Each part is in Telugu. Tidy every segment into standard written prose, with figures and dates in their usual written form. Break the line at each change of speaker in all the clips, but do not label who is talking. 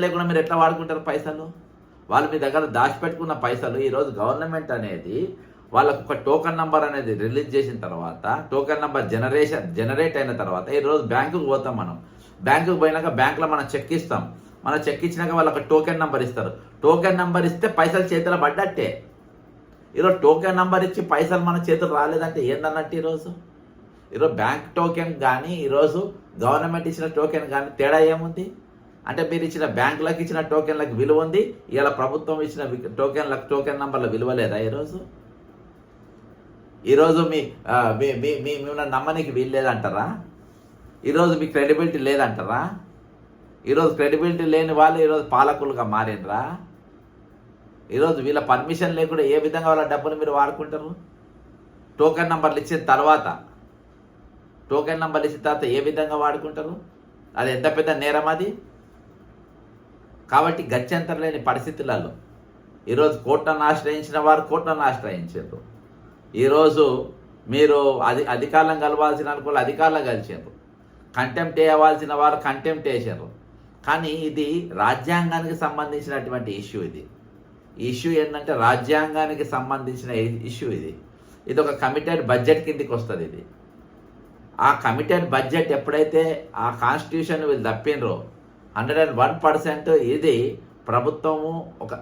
లేకుండా మీరు ఎట్లా వాడుకుంటారు పైసలు? వాళ్ళు మీ దగ్గర దాచిపెట్టుకున్న పైసలు ఈరోజు గవర్నమెంట్ అనేది వాళ్ళకు ఒక టోకెన్ నంబర్ అనేది రిలీజ్ చేసిన తర్వాత, టోకెన్ నంబర్ జనరేట్ అయిన తర్వాత ఈరోజు బ్యాంకుకు పోతాం. మనం బ్యాంకుకు పోయినాక బ్యాంకులో మనం చెక్ ఇస్తాం. మనం చెక్ ఇచ్చినాక వాళ్ళు ఒక టోకెన్ నంబర్ ఇస్తారు. టోకెన్ నంబర్ ఇస్తే పైసలు చేతిలో పడ్డట్టే. ఈరోజు టోకెన్ నంబర్ ఇచ్చి పైసలు మన చేతులు రాలేదంటే ఏందన్నట్టు? ఈరోజు బ్యాంక్ టోకెన్ కానీ ఈరోజు గవర్నమెంట్ ఇచ్చిన టోకెన్ కానీ తేడా ఏముంది? అంటే మీరు ఇచ్చిన బ్యాంకులకు ఇచ్చిన టోకెన్లకు విలువ ఉంది, ఇలా ప్రభుత్వం ఇచ్చిన టోకెన్ నంబర్ల విలువ లేదా? ఈరోజు మిమ్మల్ని నమ్మనికి వీలు లేదంటారా? ఈరోజు మీ క్రెడిబిలిటీ లేదంటారా? ఈరోజు క్రెడిబిలిటీ లేని వాళ్ళు ఈరోజు పాలకులుగా మారినరా? ఈరోజు వీళ్ళ పర్మిషన్ లేకుండా ఏ విధంగా వాళ్ళ డబ్బులు మీరు వాడుకుంటారు? టోకెన్ నంబర్లు ఇచ్చిన తర్వాత ఏ విధంగా వాడుకుంటారు? అది ఎంత పెద్ద నేరం అది. కాబట్టి గత్యంతరం లేని పరిస్థితులలో ఈరోజు కోర్టును ఆశ్రయించిన వారు కోర్టును ఆశ్రయించారు. ఈరోజు మీరు అధికారం కలవాల్సిన వాళ్ళు అధికారులు కలిసారు, కంటెంప్ట్ వేయవలసిన వారు కంటెంప్ట్ వేసారు. కానీ ఇది రాజ్యాంగానికి సంబంధించినటువంటి ఇష్యూ. ఈ ఇష్యూ ఏంటంటే రాజ్యాంగానికి సంబంధించిన ఇష్యూ. ఇది ఒక కమిటెడ్ బడ్జెట్ కిందికి వస్తుంది. ఆ కమిటెడ్ బడ్జెట్ ఎప్పుడైతే ఆ కాన్స్టిట్యూషన్ వీళ్ళు తప్పినరో 101% ఇది ప్రభుత్వము ఒక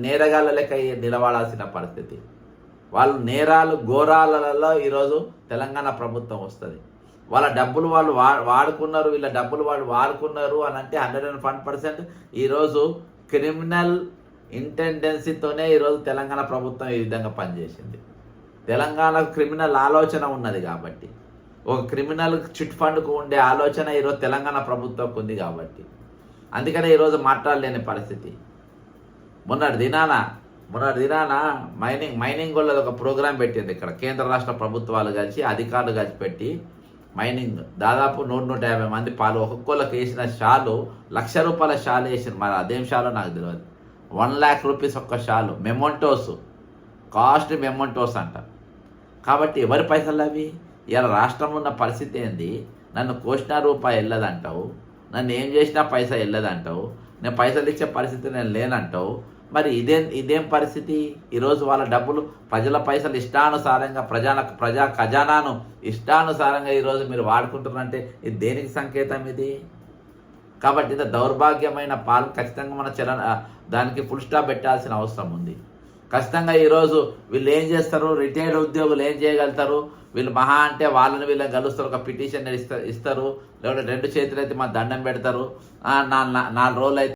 నేరగాళ్ళ లెక్క నిలబడాల్సిన పరిస్థితి. వాళ్ళు నేరాలు ఘోరాలలో ఈరోజు తెలంగాణ ప్రభుత్వం వస్తుంది. వాళ్ళ డబ్బులు వాళ్ళు వాడుకున్నారు, వీళ్ళ డబ్బులు వాళ్ళు వాడుకున్నారు అని అంటే 101% ఈరోజు క్రిమినల్ ఇంటెండెన్సీతోనే ఈరోజు తెలంగాణ ప్రభుత్వం ఈ విధంగా పనిచేసింది. తెలంగాణకు క్రిమినల్ ఆలోచన ఉన్నది కాబట్టి, ఒక క్రిమినల్ చిట్ ఫండ్కు ఉండే ఆలోచన ఈరోజు తెలంగాణ ప్రభుత్వంకు ఉంది కాబట్టి అందుకనే ఈరోజు మాట్లాడలేని పరిస్థితి. మొన్నటి దినాన మైనింగ్ వాళ్ళది ఒక ప్రోగ్రాం పెట్టింది. ఇక్కడ కేంద్ర రాష్ట్ర ప్రభుత్వాలు కలిసి అధికారులు కలిసి పెట్టి మైనింగ్ దాదాపు 150 మంది ఒక్కొక్కళ్ళకి వేసిన షాలు ₹1,00,000 షాలు వేసారు. మరి అదేం షాలో నాకు తెలియదు. ₹1,00,000 ఒక్క షాలు, మెమోంటోస్, కాస్ట్ మెమోంటోస్ అంట. కాబట్టి ఎవరి పైసలు అవి? ఇలా రాష్ట్రం ఉన్న పరిస్థితి ఏంది? నన్ను కోసినా రూపాయి వెళ్ళదంటావు, నన్ను ఏం చేసినా పైసా వెళ్ళదంటావు, నేను పైసలు ఇచ్చే పరిస్థితి నేను లేనంటావు. మరి ఇదేం పరిస్థితి? ఈరోజు వాళ్ళ డబ్బులు ప్రజల పైసలు ఇష్టానుసారంగా ప్రజా ఖజానాను ఇష్టానుసారంగా ఈరోజు మీరు వాడుకుంటున్నారంటే ఇది దేనికి సంకేతం ఇది? కాబట్టి ఇది దౌర్భాగ్యమైన పాలన. ఖచ్చితంగా మన దానికి ఫుల్ స్టాప్ పెట్టాల్సిన అవసరం ఉంది. ఖచ్చితంగా ఈరోజు వీళ్ళు ఏం చేస్తారు? రిటైర్డ్ ఉద్యోగులు ఏం చేయగలుగుతారు? వీళ్ళు మహా అంటే వీళ్ళని కలుస్తారు, ఒక పిటిషన్ ఇస్తారు, లేకపోతే 2 చేతులు అయితే మా దండం పెడతారు, 4 రోజులు అయితే